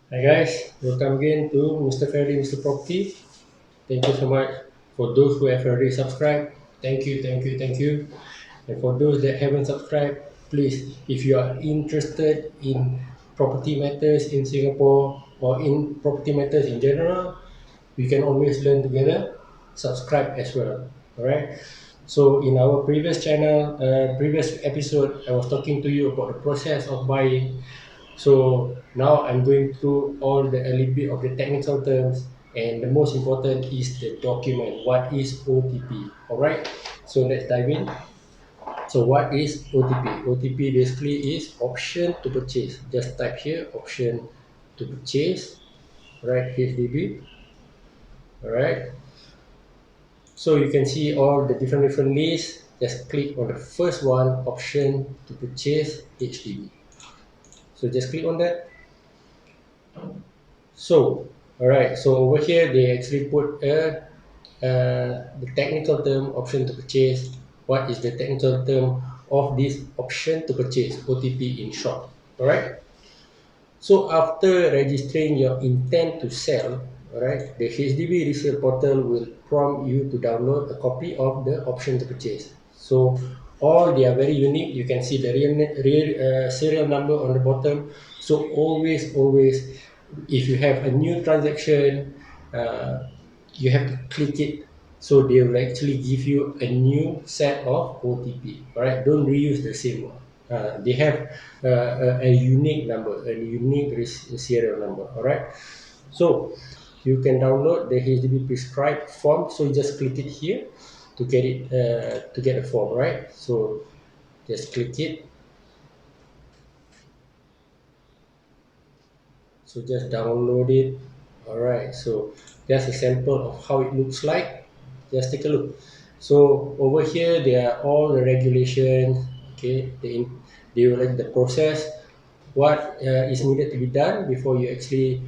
Hi guys, welcome again to Mr. Ferdi, Mr. Property. Thank you so much for those who have already subscribed. Thank you, thank you, thank you. And for those that haven't subscribed, please, if you are interested in property matters in Singapore or in property matters in general, we can always learn together. Subscribe as well. All right. So in our previous channel, previous episode, I was talking to you about the process of buying. So now I'm going through all the a little bit of the technical terms, and the most important is the document. What is OTP? All right. So let's dive in. So what is OTP? OTP basically is option to purchase. Just type here option to purchase. Right, HDB. All right. So you can see all the different lists. Just click on the first one, option to purchase HDB. So just click on that. So, all right. So over here, they actually put the technical term option to purchase. What is the technical term of this option to purchase? OTP in short. All right. So after registering your intent to sell, all right, the HDB resale portal will prompt you to download a copy of the option to purchase. So all they are very unique. You can see the real serial number on the bottom. So always, if you have a new transaction, uh, you have to click it. So they will actually give you a new set of OTP. All right, don't reuse the same one. They have a unique number, a unique serial number. All right. So you can download the HDB prescribed form. So you just click it here to get a form. Right. So just click it. So just download it. All right. So that's a sample of how it looks like. Just take a look. So over here, there are all the regulations. Okay. They will like the process, what is needed to be done before you actually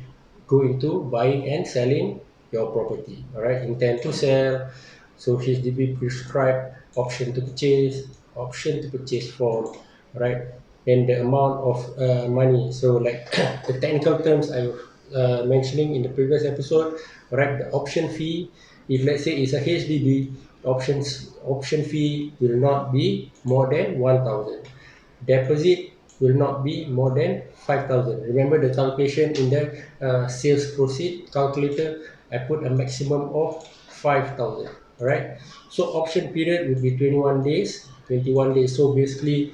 go into buying and selling your property. All right, intent to sell. So HDB prescribed option to purchase form, right? And the amount of money. So like the technical terms I was mentioning in the previous episode, right? The option fee. If let's say it's a HDB, option fee will not be more than 1,000. Deposit will not be more than 5,000. Remember the calculation in the sales proceed calculator, I put a maximum of 5,000. All right. So option period will be 21 days. 21 days. So basically,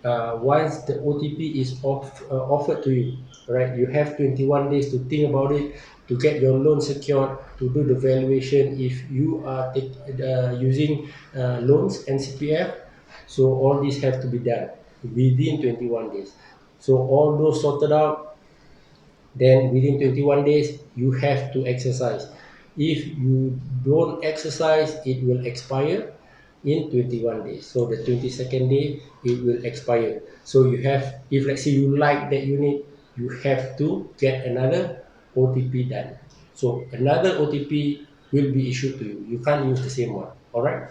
once the OTP is offered to you, right, you have 21 days to think about it, to get your loan secured, to do the valuation if you are using loans and CPF. So all these have to be done within 21 days. So all those sorted out, then within 21 days, you have to exercise. If you don't exercise, it will expire in 21 days. So the 22nd day, it will expire. So you have, if let's say you like that unit, you have to get another OTP done. So another OTP will be issued to you. You can't use the same one. All right.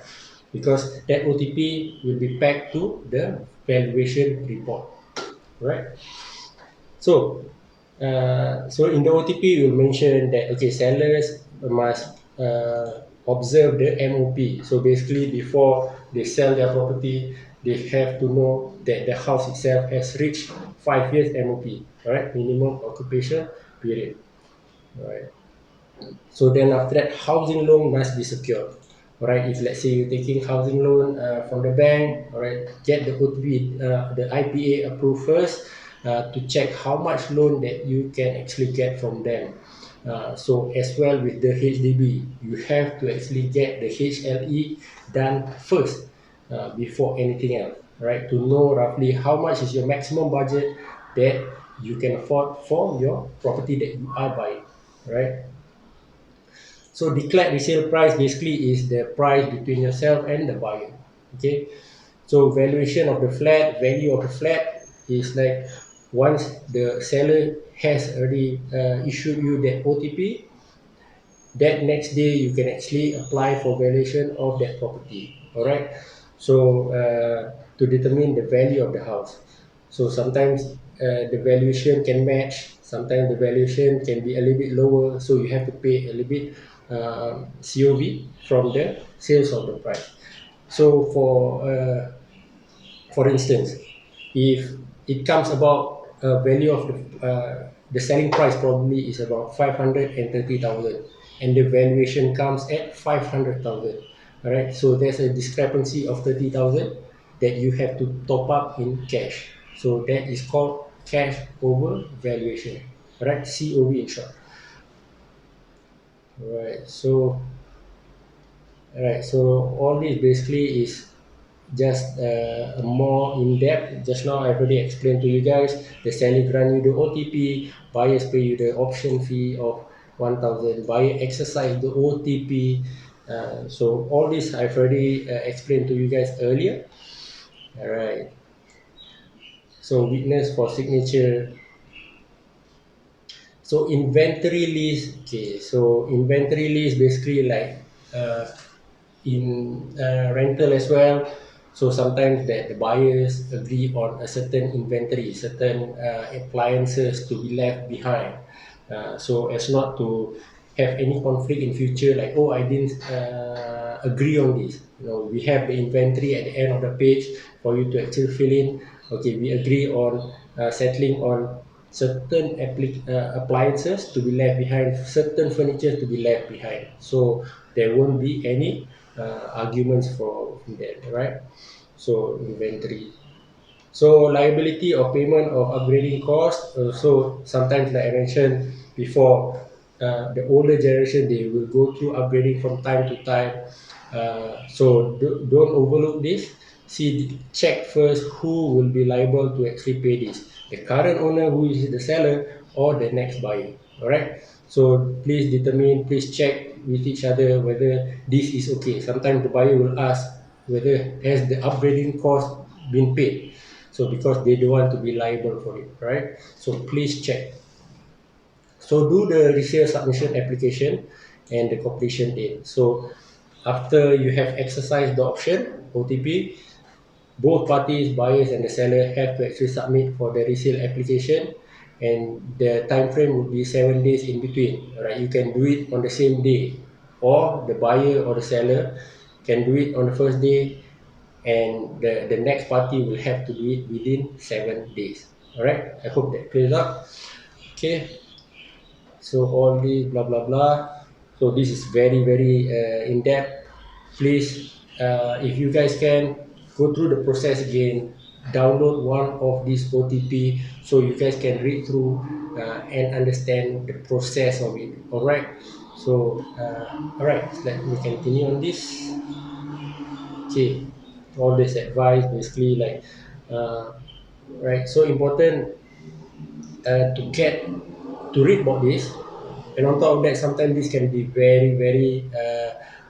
Because that OTP will be pegged to the valuation report. Right. So in the OTP, you mention that okay, sellers must observe the MOP. So basically, before they sell their property, they have to know that the house itself has reached 5 years MOP, right? Minimum occupation period, right? So then after that, housing loan must be secured. All right, if let's say you're taking housing loan from the bank, all right, get the OTP, the IPA approved first to check how much loan that you can actually get from them. So as well with the HDB, you have to actually get the HLE done first before anything else, right? To know roughly how much is your maximum budget that you can afford for your property that you are buying, right? So declared resale price basically is the price between yourself and the buyer. Okay. So valuation of the flat, value of the flat is like once the seller has already issued you that OTP, that next day you can actually apply for valuation of that property. All right. So to determine the value of the house. So sometimes the valuation can match, sometimes the valuation can be a little bit lower, so you have to pay a little bit COV from the sales of the price. So for instance, if it comes about a value of the selling price probably is about 530,000 and the valuation comes at 500,000. All right, so there's a discrepancy of 30,000 that you have to top up in cash. So that is called cash over valuation. All right, COV in short. All right, so all this basically is just more in depth. Just now I've already explained to you guys. The seller grant you the OTP, buyers pay you the option fee of 1,000. Buyer exercise the OTP. So all this I've already explained to you guys earlier. All right. So witness for signature. So inventory list. Okay. So inventory list basically like uh, in rental as well. So sometimes that the buyers agree on a certain inventory, certain appliances to be left behind. So as not to have any conflict in future, like oh I didn't agree on this. You know, we have the inventory at the end of the page for you to actually fill in. Okay, we agree on settling on certain appliances to be left behind, certain furniture to be left behind. So there won't be any arguments from that, right? So inventory. So liability or payment of upgrading cost. So sometimes, like I mentioned before, the older generation they will go through upgrading from time to time. So don't overlook this. See, check first who will be liable to actually pay this: the current owner, who is the seller, or the next buyer. All right. So please determine, please check with each other whether this is okay. Sometimes the buyer will ask whether has the upgrading cost been paid. So because they don't want to be liable for it, right? So please check. So do the resale submission application and the completion date. So after you have exercised the option OTP, both parties, buyers and the seller, have to actually submit for the resale application, and the time frame would be 7 days in between. Right, you can do it on the same day, or the buyer or the seller can do it on the first day, and the next party will have to do it within 7 days. All right, I hope that clears up. Okay, so all the blah blah blah. So this is very in depth. Please, if you guys can go through the process again, download one of these OTP so you guys can read through and understand the process of it. All right. So all right, let me continue on this. Okay, all this advice basically like right. So important to get to read about this, and on top of that sometimes this can be very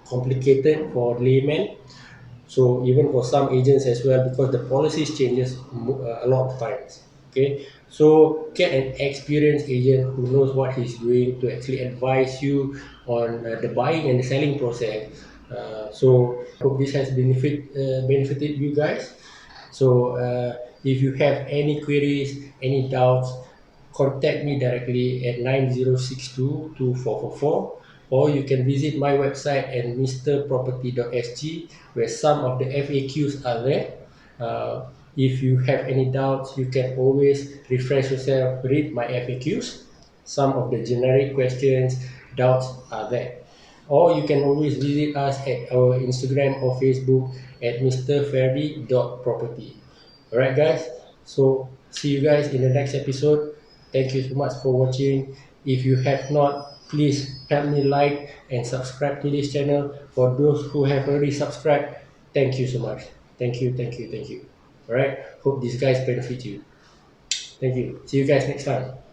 complicated for laymen, so even for some agents as well, because the policies changes a lot of times. Okay, so get an experienced agent who knows what he's doing to actually advise you on the buying and the selling process. So hope this has benefited you guys. So if you have any queries, any doubts, contact me directly at 9062 2444, or you can visit my website at mrproperty.sg, where some of the FAQs are there. If you have any doubts, you can always refresh yourself, read my FAQs. Some of the generic questions, doubts are there. Or you can always visit us at our Instagram or Facebook at mrferdi.property. Alright guys, so see you guys in the next episode. Thank you so much for watching. If you have not, please help me like and subscribe to this channel. For those who have already subscribed, thank you so much. Thank you. Alright, hope these guys benefit you. Thank you. See you guys next time.